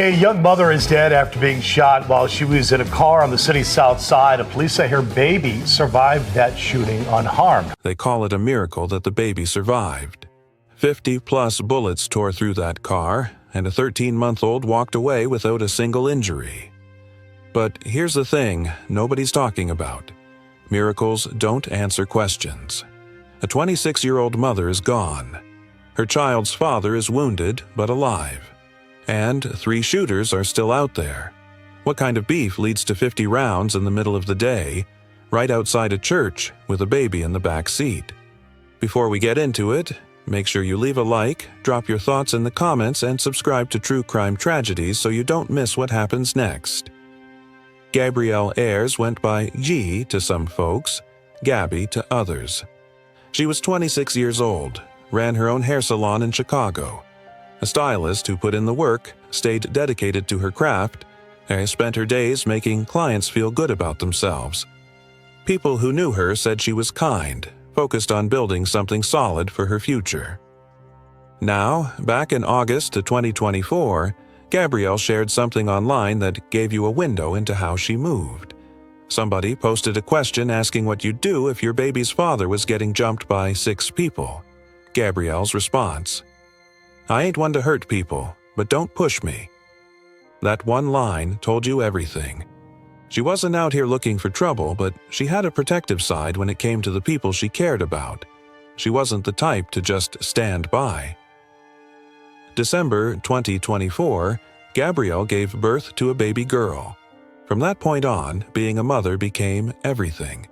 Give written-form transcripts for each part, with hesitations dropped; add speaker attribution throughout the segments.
Speaker 1: A young mother is dead after being shot while she was in a car on the city's south side. Police say her baby survived that shooting unharmed.
Speaker 2: They call it a miracle that the baby survived. 50-plus bullets tore through that car, and a 13-month-old walked away without a single injury. But here's the thing nobody's talking about. Miracles don't answer questions. A 26-year-old mother is gone. Her child's father is wounded but alive. And 3 shooters are still out there. What kind of beef leads to 50 rounds in the middle of the day, right outside a church with a baby in the back seat? Before we get into it, make sure you leave a like, drop your thoughts in the comments, and subscribe to True Crime Tragedies so you don't miss what happens next. Gabryel Ayers went by G to some folks, Gabby to others. She was 26 years old, ran her own hair salon in Chicago. A stylist who put in the work, stayed dedicated to her craft, and spent her days making clients feel good about themselves. People who knew her said she was kind, focused on building something solid for her future. Now, back in August of 2024, Gabryel shared something online that gave you a window into how she moved. Somebody posted a question asking what you'd do if your baby's father was getting jumped by 6 people. Gabryel's response: "I ain't one to hurt people, but don't push me." That one line told you everything. She wasn't out here looking for trouble, but she had a protective side when it came to the people she cared about. She wasn't the type to just stand by. December 2024, Gabryel gave birth to a baby girl. From that point on, being a mother became everything.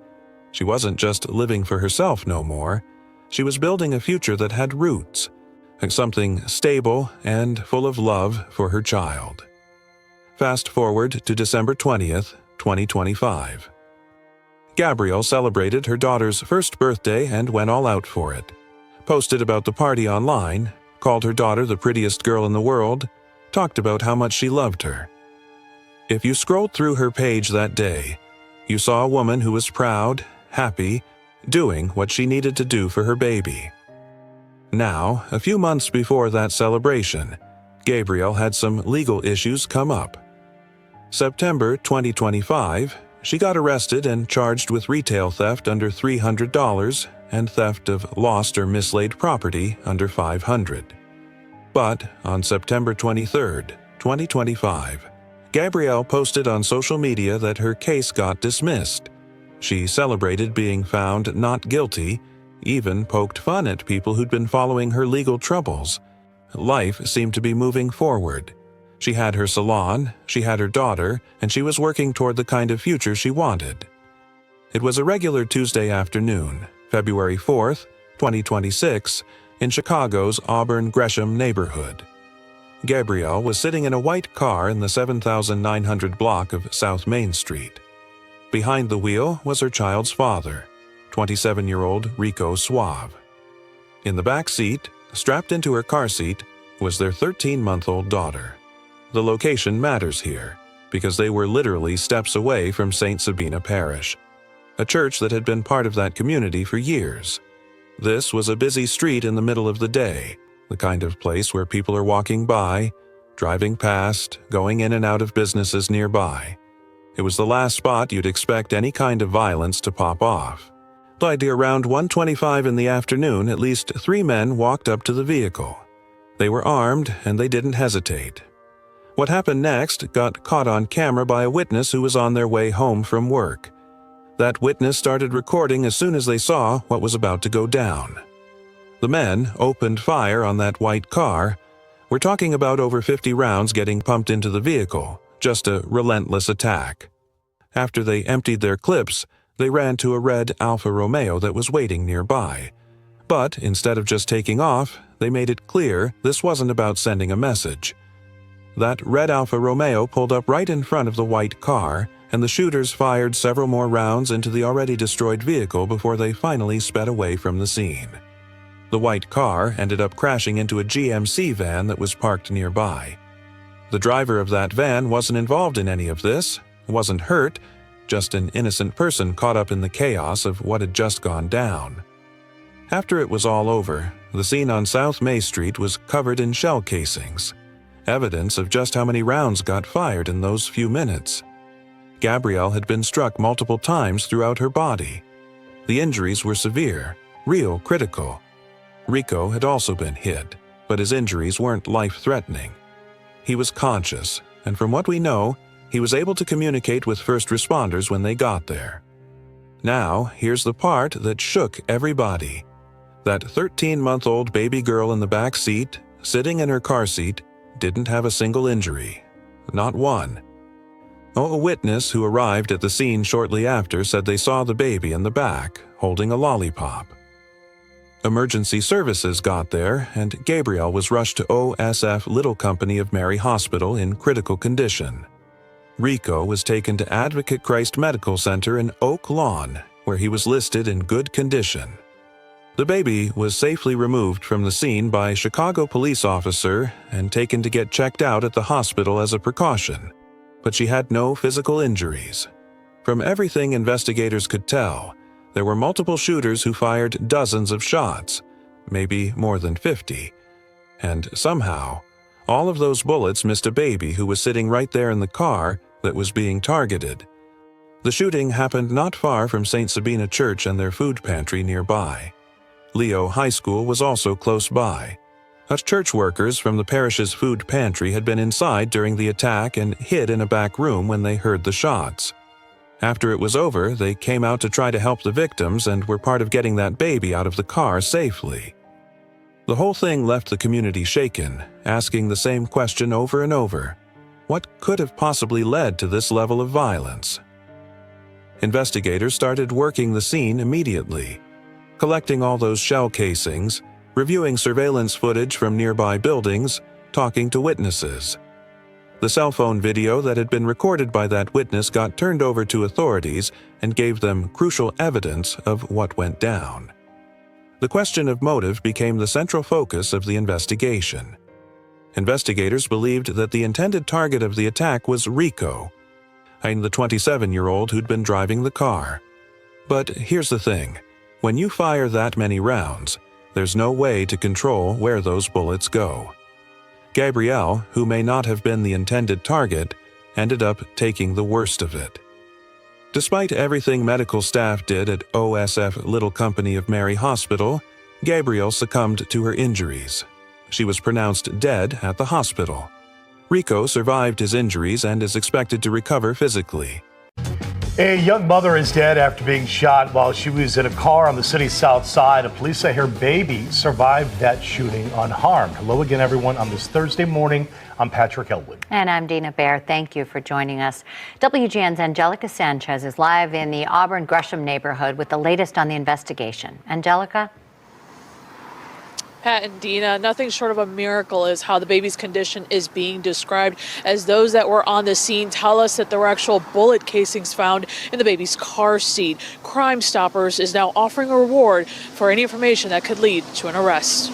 Speaker 2: She wasn't just living for herself no more. She was building a future that had roots, something stable and full of love for her child. Fast forward to December 20th, 2025. Gabryel celebrated her daughter's first birthday and went all out for it. Posted about the party online, called her daughter the prettiest girl in the world, talked about how much she loved her. If you scrolled through her page that day, you saw a woman who was proud, happy, doing what she needed to do for her baby. Now, a few months before that celebration, Gabryel had some legal issues come up. September 2025, she got arrested and charged with retail theft under $300 and theft of lost or mislaid property under $500. But on September 23, 2025, Gabryel posted on social media that her case got dismissed. She celebrated being found not guilty, even poked fun at people who'd been following her legal troubles. Life seemed to be moving forward. She had her salon, she had her daughter, and she was working toward the kind of future she wanted. It was a regular Tuesday afternoon, February 4th, 2026, in Chicago's Auburn Gresham neighborhood. Gabryel was sitting in a white car in the 7900 block of South Main Street. Behind the wheel was her child's father, 27-year-old Rico Suave. In the back seat, strapped into her car seat, was their 13-month-old daughter. The location matters here, because they were literally steps away from St. Sabina Parish, a church that had been part of that community for years. This was a busy street in the middle of the day, the kind of place where people are walking by, driving past, going in and out of businesses nearby. It was the last spot you'd expect any kind of violence to pop off. By around 1:25 in the afternoon, at least 3 men walked up to the vehicle. They were armed and they didn't hesitate. What happened next got caught on camera by a witness who was on their way home from work. That witness started recording as soon as they saw what was about to go down. The men opened fire on that white car. We're talking about over 50 rounds getting pumped into the vehicle, just a relentless attack. After they emptied their clips, they ran to a red Alfa Romeo that was waiting nearby. But instead of just taking off, they made it clear this wasn't about sending a message. That red Alfa Romeo pulled up right in front of the white car, and the shooters fired several more rounds into the already destroyed vehicle before they finally sped away from the scene. The white car ended up crashing into a GMC van that was parked nearby. The driver of that van wasn't involved in any of this, wasn't hurt, just an innocent person caught up in the chaos of what had just gone down. After it was all over, the scene on South May Street was covered in shell casings. evidence of just how many rounds got fired in those few minutes. Gabryel had been struck multiple times throughout her body. The injuries were severe, real critical. Rico had also been hit, but his injuries weren't life-threatening. He was conscious, and from what we know, he was able to communicate with first responders when they got there. Now, here's the part that shook everybody. That 13-month-old baby girl in the back seat, sitting in her car seat, didn't have a single injury. Not one. A witness who arrived at the scene shortly after said they saw the baby in the back, holding a lollipop. Emergency services got there, and Gabryel was rushed to OSF Little Company of Mary Hospital in critical condition. Rico was taken to Advocate Christ Medical Center in Oak Lawn, where he was listed in good condition. The baby was safely removed from the scene by a Chicago police officer and taken to get checked out at the hospital as a precaution, but she had no physical injuries. From everything investigators could tell, there were multiple shooters who fired dozens of shots, maybe more than 50, and somehow, all of those bullets missed a baby who was sitting right there in the car that was being targeted. The shooting happened not far from St. Sabina Church and their food pantry nearby. Leo High School was also close by. Church workers from the parish's food pantry had been inside during the attack and hid in a back room when they heard the shots. After it was over, they came out to try to help the victims and were part of getting that baby out of the car safely. The whole thing left the community shaken, asking the same question over and over. What could have possibly led to this level of violence? Investigators started working the scene immediately, collecting all those shell casings, reviewing surveillance footage from nearby buildings, talking to witnesses. The cell phone video that had been recorded by that witness got turned over to authorities and gave them crucial evidence of what went down. The question of motive became the central focus of the investigation. Investigators believed that the intended target of the attack was Rico, and the 27-year-old who'd been driving the car. But here's the thing. When you fire that many rounds, there's no way to control where those bullets go. Gabryel, who may not have been the intended target, ended up taking the worst of it. Despite everything medical staff did at OSF Little Company of Mary Hospital, Gabryel succumbed to her injuries. She was pronounced dead at the hospital. Rico survived his injuries and is expected to recover physically.
Speaker 1: A young mother is dead after being shot while she was in a car on the city's south side. Police say her baby survived that shooting unharmed. Hello again, everyone, on this Thursday morning. I'm Patrick Elwood.
Speaker 3: And I'm Dina Bair. Thank you for joining us. WGN's Angelica Sanchez is live in the Auburn Gresham neighborhood with the latest on the investigation. Angelica?
Speaker 4: Pat and Dina, nothing short of a miracle is how the baby's condition is being described, as those that were on the scene tell us that there were actual bullet casings found in the baby's car seat. Crime Stoppers is now offering a reward for any information that could lead to an arrest.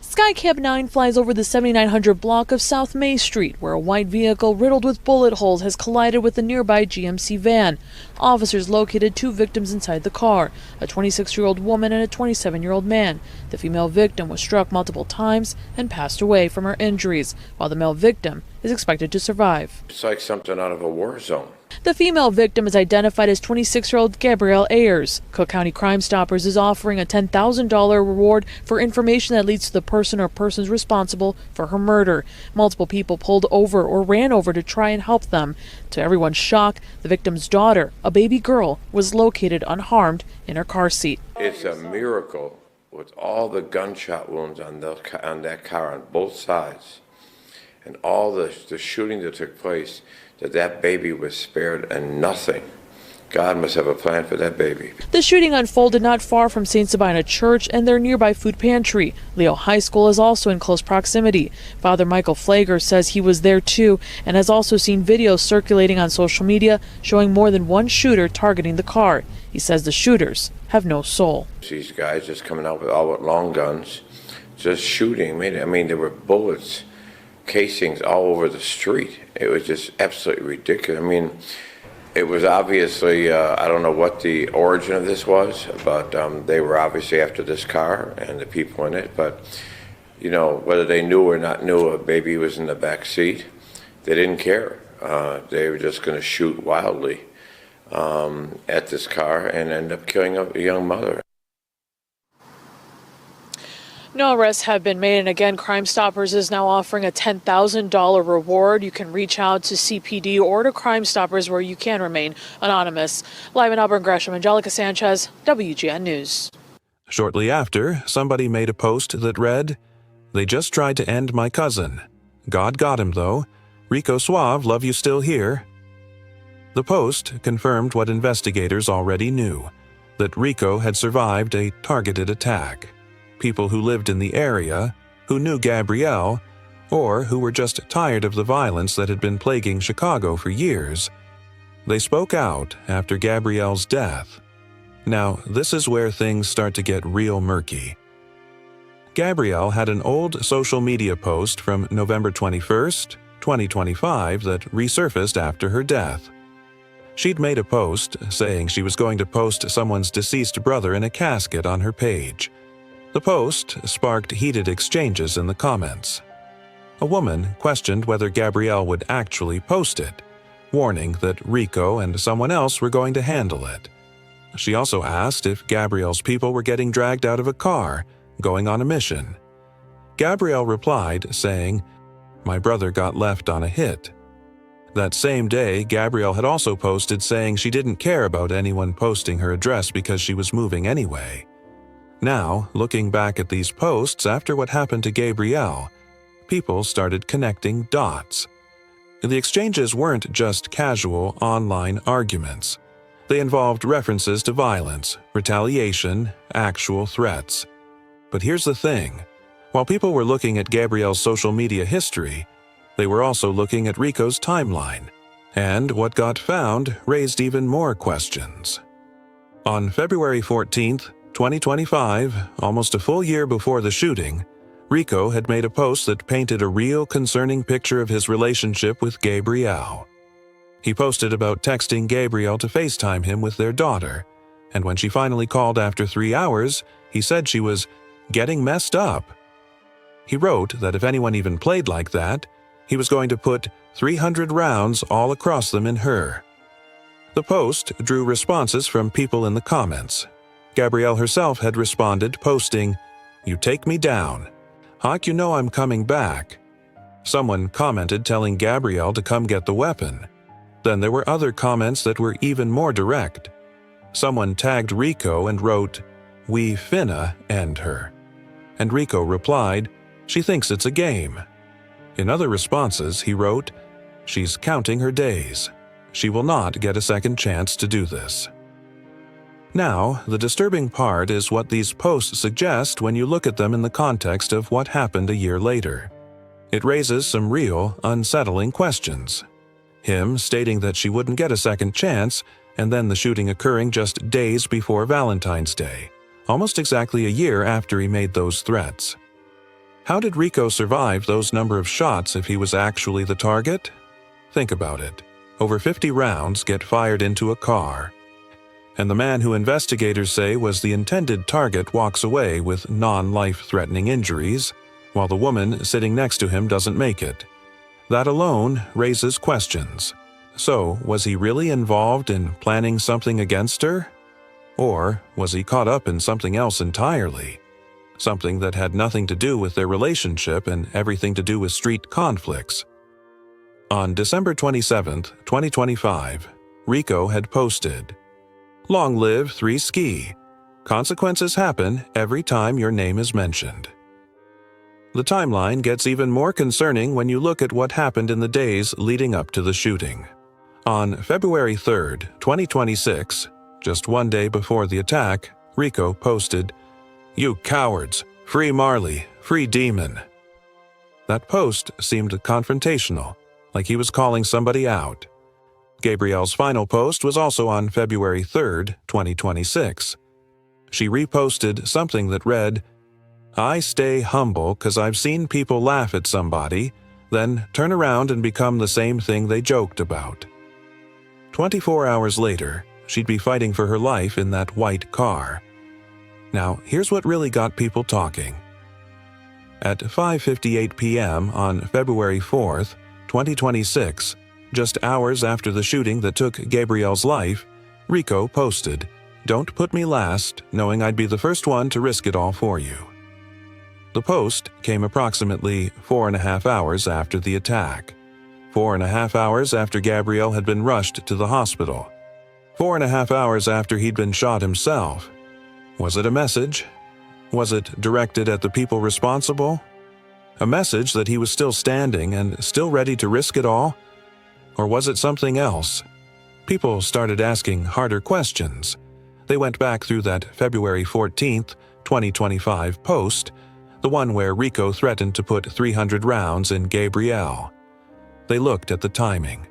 Speaker 4: Skycab 9 flies over the 7900 block of South May Street, where a white vehicle riddled with bullet holes has collided with a nearby GMC van. Officers located two victims inside the car, a 26-year-old woman and a 27-year-old man. The female victim was struck multiple times and passed away from her injuries, while the male victim is expected to survive.
Speaker 5: It's like something out of a war zone.
Speaker 4: The female victim is identified as 26-year-old Gabryel Ayers. Cook County Crime Stoppers is offering a $10,000 reward for information that leads to the person or persons responsible for her murder. Multiple people pulled over or ran over to try and help them. To everyone's shock, the victim's daughter, a baby girl, was located unharmed in her car seat.
Speaker 5: It's a miracle with all the gunshot wounds on that car on both sides and all the shooting that took place, that baby was spared and nothing. God must have a plan for that baby.
Speaker 4: The shooting unfolded not far from St. Sabina Church and their nearby food pantry. Leo High School is also in close proximity. Father Michael Flager says he was there too and has also seen videos circulating on social media showing more than one shooter targeting the car. He says the shooters have no soul.
Speaker 5: These guys just coming out with long guns, just shooting. I mean, there were bullets, casings all over the street. It was just absolutely ridiculous. I mean, it was obviously, I don't know what the origin of this was, but they were obviously after this car and the people in it. But whether they knew or not knew a baby was in the back seat, they didn't care. They were just going to shoot wildly at this car and end up killing a young mother.
Speaker 4: No arrests have been made, and again, Crime Stoppers is now offering a $10,000 reward. You can reach out to CPD or to Crime Stoppers, where you can remain anonymous. Live in Auburn Gresham, Angelica Sanchez, WGN News.
Speaker 2: Shortly after, somebody made a post that read, "They just tried to end my cousin. God got him, though. Rico Suave, love you still here." The post confirmed what investigators already knew, that Rico had survived a targeted attack. People who lived in the area, who knew Gabryel, or who were just tired of the violence that had been plaguing Chicago for years, they spoke out after Gabryel's death. Now, this is where things start to get real murky. Gabryel had an old social media post from November 21st, 2025 that resurfaced after her death. She'd made a post saying she was going to post someone's deceased brother in a casket on her page. The post sparked heated exchanges in the comments. A woman questioned whether Gabryel would actually post it, warning that Rico and someone else were going to handle it. She also asked if Gabryel's people were getting dragged out of a car, going on a mission. Gabryel replied, saying, "My brother got left on a hit." That same day, Gabryel had also posted saying she didn't care about anyone posting her address because she was moving anyway. Now, looking back at these posts after what happened to Gabryel, people started connecting dots. The exchanges weren't just casual online arguments. They involved references to violence, retaliation, actual threats. But here's the thing. While people were looking at Gabryel's social media history, they were also looking at Rico's timeline. And what got found raised even more questions. On February 14th, 2025, almost a full year before the shooting, Rico had made a post that painted a real concerning picture of his relationship with Gabryel. He posted about texting Gabryel to FaceTime him with their daughter, and when she finally called after 3 hours, he said she was getting messed up. He wrote that if anyone even played like that, he was going to put 300 rounds all across them in her. The post drew responses from people in the comments. Gabryel herself had responded, posting, "You take me down. Hawk, you know I'm coming back." Someone commented telling Gabryel to come get the weapon. Then there were other comments that were even more direct. Someone tagged Rico and wrote, "We finna end her." And Rico replied, "She thinks it's a game." In other responses, he wrote, "She's counting her days. She will not get a second chance to do this." Now, the disturbing part is what these posts suggest when you look at them in the context of what happened a year later. It raises some real, unsettling questions. Him stating that she wouldn't get a second chance, and then the shooting occurring just days before Valentine's Day, almost exactly a year after he made those threats. How did Rico survive those number of shots if he was actually the target? Think about it. Over 50 rounds get fired into a car. And the man who investigators say was the intended target walks away with non-life-threatening injuries, while the woman sitting next to him doesn't make it. That alone raises questions. So, was he really involved in planning something against her? Or was he caught up in something else entirely? Something that had nothing to do with their relationship and everything to do with street conflicts. On December 27, 2025, Rico had posted, "Long live 3Ski. Consequences happen every time your name is mentioned." The timeline gets even more concerning when you look at what happened in the days leading up to the shooting. On February 3, 2026, just one day before the attack, Rico posted, "You cowards, free Marley, free Demon." That post seemed confrontational, like he was calling somebody out. Gabryel's final post was also on February 3, 2026. She reposted something that read, "I stay humble 'cause I've seen people laugh at somebody, then turn around and become the same thing they joked about." 24 hours later, she'd be fighting for her life in that white car. Now, here's what really got people talking. At 5:58 p.m. on February 4th, 2026, just hours after the shooting that took Gabryel's life, Rico posted, "Don't put me last, knowing I'd be the first one to risk it all for you." The post came approximately 4.5 hours after the attack. 4.5 hours after Gabryel had been rushed to the hospital. 4.5 hours after he'd been shot himself. Was it a message? Was it directed at the people responsible? A message that he was still standing and still ready to risk it all? Or was it something else? People started asking harder questions. They went back through that February 14th, 2025 post, the one where Rico threatened to put 300 rounds in Gabryel. They looked at the timing.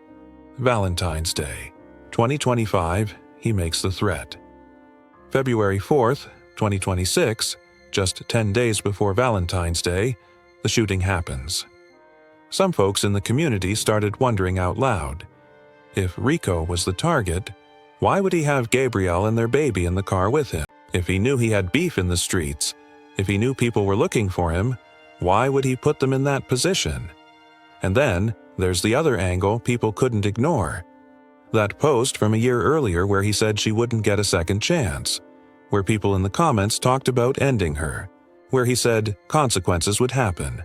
Speaker 2: Valentine's Day, 2025, he makes the threat. February 4th, 2026, just 10 days before Valentine's Day, the shooting happens. Some folks in the community started wondering out loud. If Rico was the target, why would he have Gabryel and their baby in the car with him? If he knew he had beef in the streets, if he knew people were looking for him, why would he put them in that position? And then, there's the other angle people couldn't ignore. That post from a year earlier where he said she wouldn't get a second chance, where people in the comments talked about ending her, where he said consequences would happen.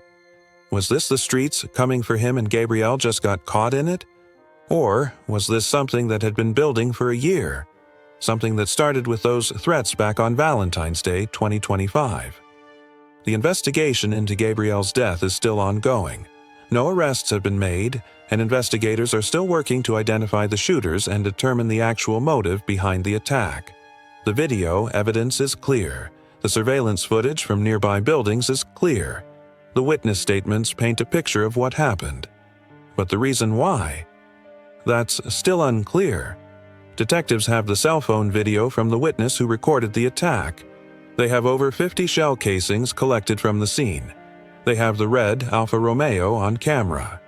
Speaker 2: Was this the streets coming for him and Gabryel just got caught in it? Or was this something that had been building for a year? Something that started with those threats back on Valentine's Day 2025. The investigation into Gabryel's death is still ongoing. No arrests have been made, and investigators are still working to identify the shooters and determine the actual motive behind the attack. The video evidence is clear. The surveillance footage from nearby buildings is clear. The witness statements paint a picture of what happened. But the reason why? That's still unclear. Detectives have the cell phone video from the witness who recorded the attack. They have over 50 shell casings collected from the scene. They have the red Alfa Romeo on camera.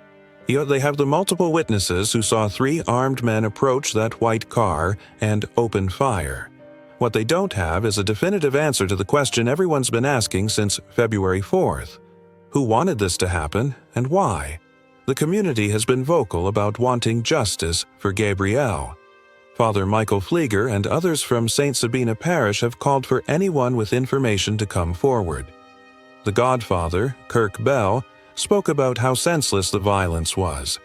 Speaker 2: They have the multiple witnesses who saw 3 armed men approach that white car and open fire. What they don't have is a definitive answer to the question everyone's been asking since February 4th. Who wanted this to happen and why? The community has been vocal about wanting justice for Gabryel. Father Michael Flieger and others from St. Sabina Parish have called for anyone with information to come forward. The Godfather, Kirk Bell, spoke about how senseless the violence was.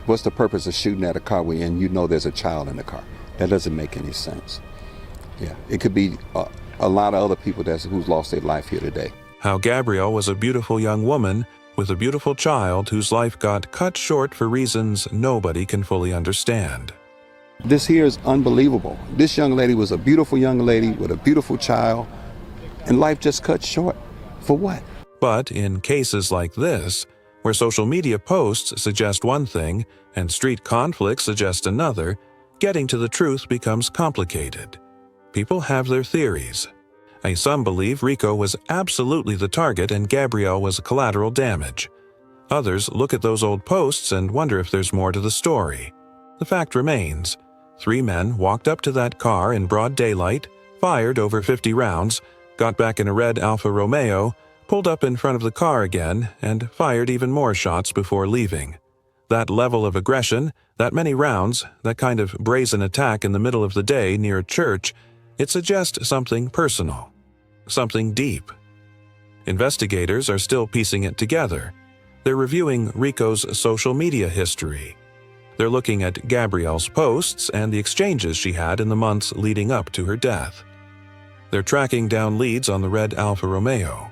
Speaker 6: What's the purpose of shooting at a car when you know there's a child in the car? That doesn't make any sense. Yeah, it could be a lot of other people who's lost their life here today.
Speaker 2: How Gabryel was a beautiful young woman with a beautiful child whose life got cut short for reasons nobody can fully understand.
Speaker 6: This here is unbelievable. This young lady was a beautiful young lady with a beautiful child, and life just cut short. For what?
Speaker 2: But in cases like this, where social media posts suggest one thing and street conflicts suggest another, getting to the truth becomes complicated. People have their theories. Some believe Rico was absolutely the target and Gabryel was collateral damage. Others look at those old posts and wonder if there's more to the story. The fact remains, 3 men walked up to that car in broad daylight, fired over 50 rounds, got back in a red Alfa Romeo, pulled up in front of the car again, and fired even more shots before leaving. That level of aggression, that many rounds, that kind of brazen attack in the middle of the day near a church, it suggests something personal, something deep. Investigators are still piecing it together. They're reviewing Rico's social media history. They're looking at Gabryel's posts and the exchanges she had in the months leading up to her death. They're tracking down leads on the red Alfa Romeo.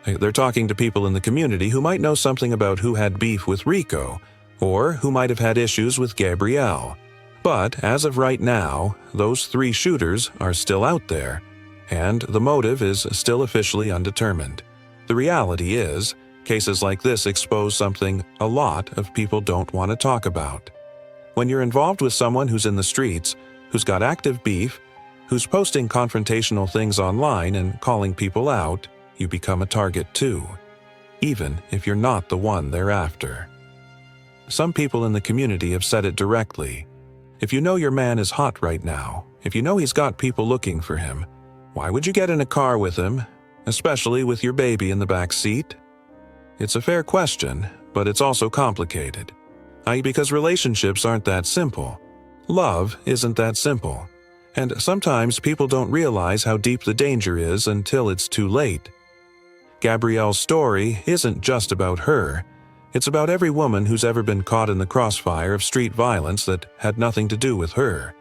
Speaker 2: They're talking to people in the community who might know something about who had beef with Rico, or who might have had issues with Gabryel. But as of right now, those 3 shooters are still out there, and the motive is still officially undetermined. The reality is, cases like this expose something a lot of people don't want to talk about. When you're involved with someone who's in the streets, who's got active beef, who's posting confrontational things online and calling people out, you become a target too, even if you're not the one they're after. Some people in the community have said it directly. If you know your man is hot right now, if you know he's got people looking for him, why would you get in a car with him, especially with your baby in the back seat? It's a fair question, but it's also complicated. Because relationships aren't that simple. Love isn't that simple. And sometimes people don't realize how deep the danger is until it's too late. Gabryel's story isn't just about her. It's about every woman who's ever been caught in the crossfire of street violence that had nothing to do with her.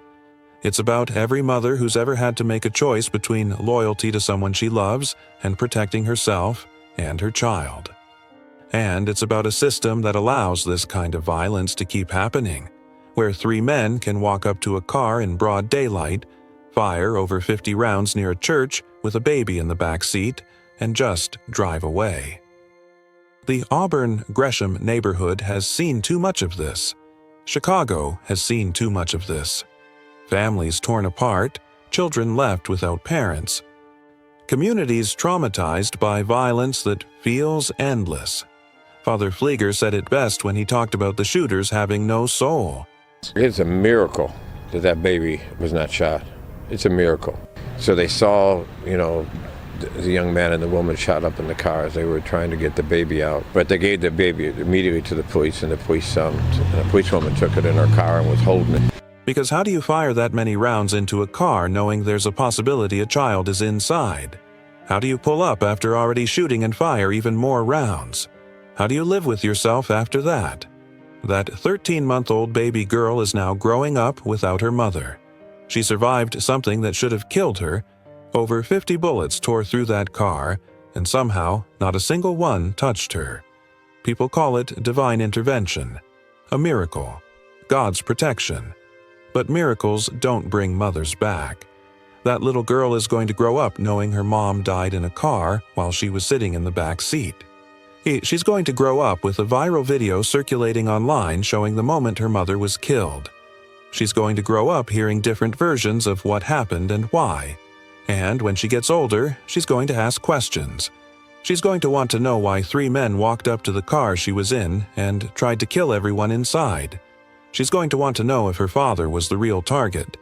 Speaker 2: It's about every mother who's ever had to make a choice between loyalty to someone she loves and protecting herself and her child. And it's about a system that allows this kind of violence to keep happening, where 3 men can walk up to a car in broad daylight, fire over 50 rounds near a church with a baby in the back seat, and just drive away. The Auburn Gresham neighborhood has seen too much of this. Chicago has seen too much of this. Families torn apart, children left without parents. Communities traumatized by violence that feels endless. Father Flieger said it best when he talked about the shooters having no soul.
Speaker 5: It's a miracle that that baby was not shot. It's a miracle. So they saw, the young man and the woman shot up in the cars. They were trying to get the baby out, but they gave the baby immediately to the police, and the policewoman took it in her car and was holding it.
Speaker 2: Because how do you fire that many rounds into a car knowing there's a possibility a child is inside? How do you pull up after already shooting and fire even more rounds? How do you live with yourself after that? That 13-month-old baby girl is now growing up without her mother. She survived something that should have killed her. Over 50 bullets tore through that car, and somehow not a single one touched her. People call it divine intervention, a miracle, God's protection. But miracles don't bring mothers back. That little girl is going to grow up knowing her mom died in a car while she was sitting in the back seat. She's going to grow up with a viral video circulating online showing the moment her mother was killed. She's going to grow up hearing different versions of what happened and why. And when she gets older, she's going to ask questions. She's going to want to know why 3 men walked up to the car she was in and tried to kill everyone inside. She's going to want to know if her father was the real target.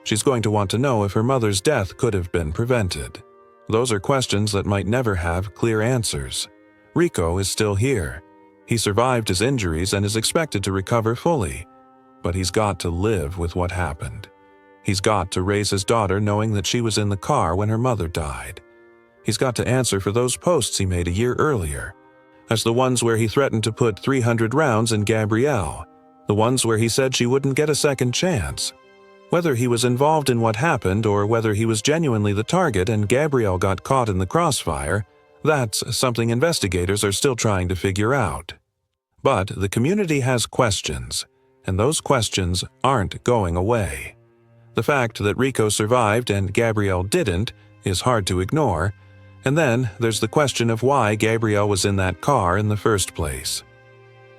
Speaker 2: She's going to want to know if her mother's death could have been prevented. Those are questions that might never have clear answers. Rico is still here. He survived his injuries and is expected to recover fully. But he's got to live with what happened. He's got to raise his daughter knowing that she was in the car when her mother died. He's got to answer for those posts he made a year earlier. As the ones where he threatened to put 300 rounds in Gabryel. The ones where he said she wouldn't get a second chance. Whether he was involved in what happened or whether he was genuinely the target and Gabryel got caught in the crossfire, that's something investigators are still trying to figure out. But the community has questions, and those questions aren't going away. The fact that Rico survived and Gabryel didn't is hard to ignore, and then there's the question of why Gabryel was in that car in the first place.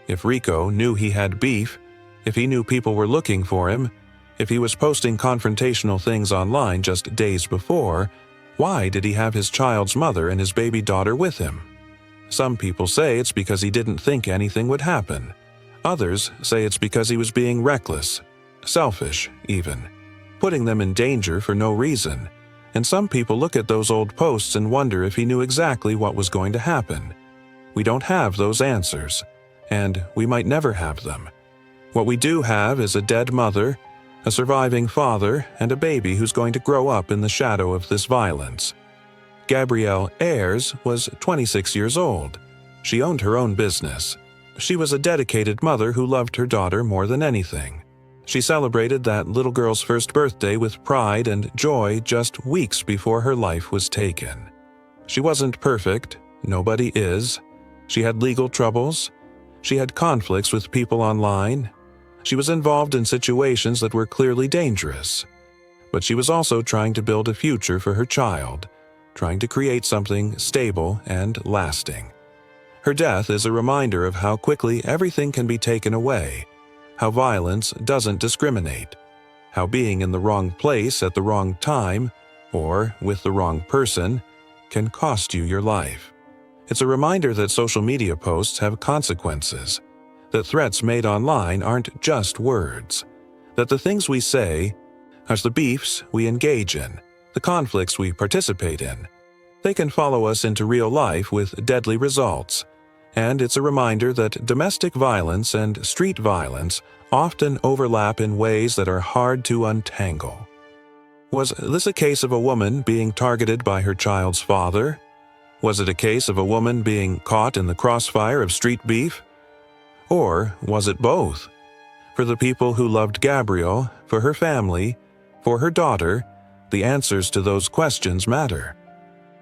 Speaker 2: If Rico knew he had beef, if he knew people were looking for him, if he was posting confrontational things online just days before, why did he have his child's mother and his baby daughter with him? Some people say it's because he didn't think anything would happen. Others say it's because he was being reckless, selfish even, putting them in danger for no reason. And some people look at those old posts and wonder if he knew exactly what was going to happen. We don't have those answers, and we might never have them. What we do have is a dead mother, a surviving father, and a baby who's going to grow up in the shadow of this violence. Gabryel Ayers was 26 years old. She owned her own business. She was a dedicated mother who loved her daughter more than anything. She celebrated that little girl's first birthday with pride and joy just weeks before her life was taken. She wasn't perfect. Nobody is. She had legal troubles. She had conflicts with people online. She was involved in situations that were clearly dangerous. But she was also trying to build a future for her child, trying to create something stable and lasting. Her death is a reminder of how quickly everything can be taken away, how violence doesn't discriminate, how being in the wrong place at the wrong time, or with the wrong person, can cost you your life. It's a reminder that social media posts have consequences, that threats made online aren't just words, that the things we say, as the beefs we engage in, the conflicts we participate in, they can follow us into real life with deadly results, And it's a reminder that domestic violence and street violence often overlap in ways that are hard to untangle. Was this a case of a woman being targeted by her child's father? Was it a case of a woman being caught in the crossfire of street beef? Or was it both? For the people who loved Gabryel, for her family, for her daughter, the answers to those questions matter.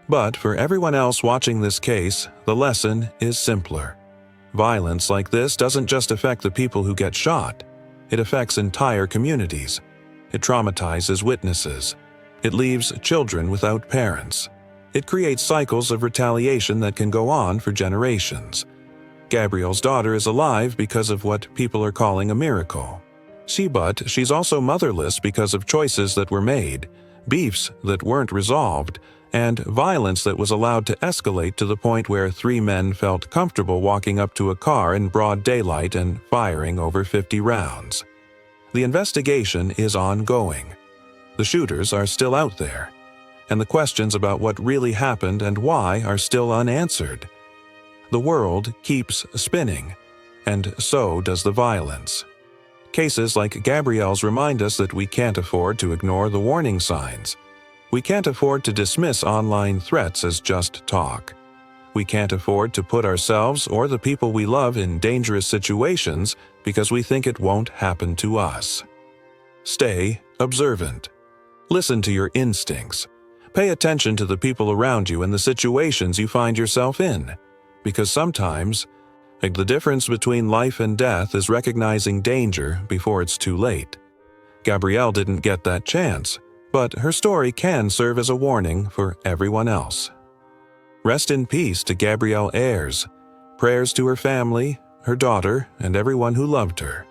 Speaker 2: But for everyone else watching this case, the lesson is simpler. Violence like this doesn't just affect the people who get shot. It affects entire communities. It traumatizes witnesses. It leaves children without parents. It creates cycles of retaliation that can go on for generations. Gabryel's daughter is alive because of what people are calling a miracle. But she's also motherless because of choices that were made, beefs that weren't resolved, and violence that was allowed to escalate to the point where 3 men felt comfortable walking up to a car in broad daylight and firing over 50 rounds. The investigation is ongoing. The shooters are still out there, and the questions about what really happened and why are still unanswered. The world keeps spinning, and so does the violence. Cases like Gabryel's remind us that we can't afford to ignore the warning signs. We can't afford to dismiss online threats as just talk. We can't afford to put ourselves or the people we love in dangerous situations because we think it won't happen to us. Stay observant. Listen to your instincts. Pay attention to the people around you and the situations you find yourself in, because sometimes, the difference between life and death is recognizing danger before it's too late. Gabryel didn't get that chance, but her story can serve as a warning for everyone else. Rest in peace to Gabryel Ayers. Prayers to her family, her daughter, and everyone who loved her.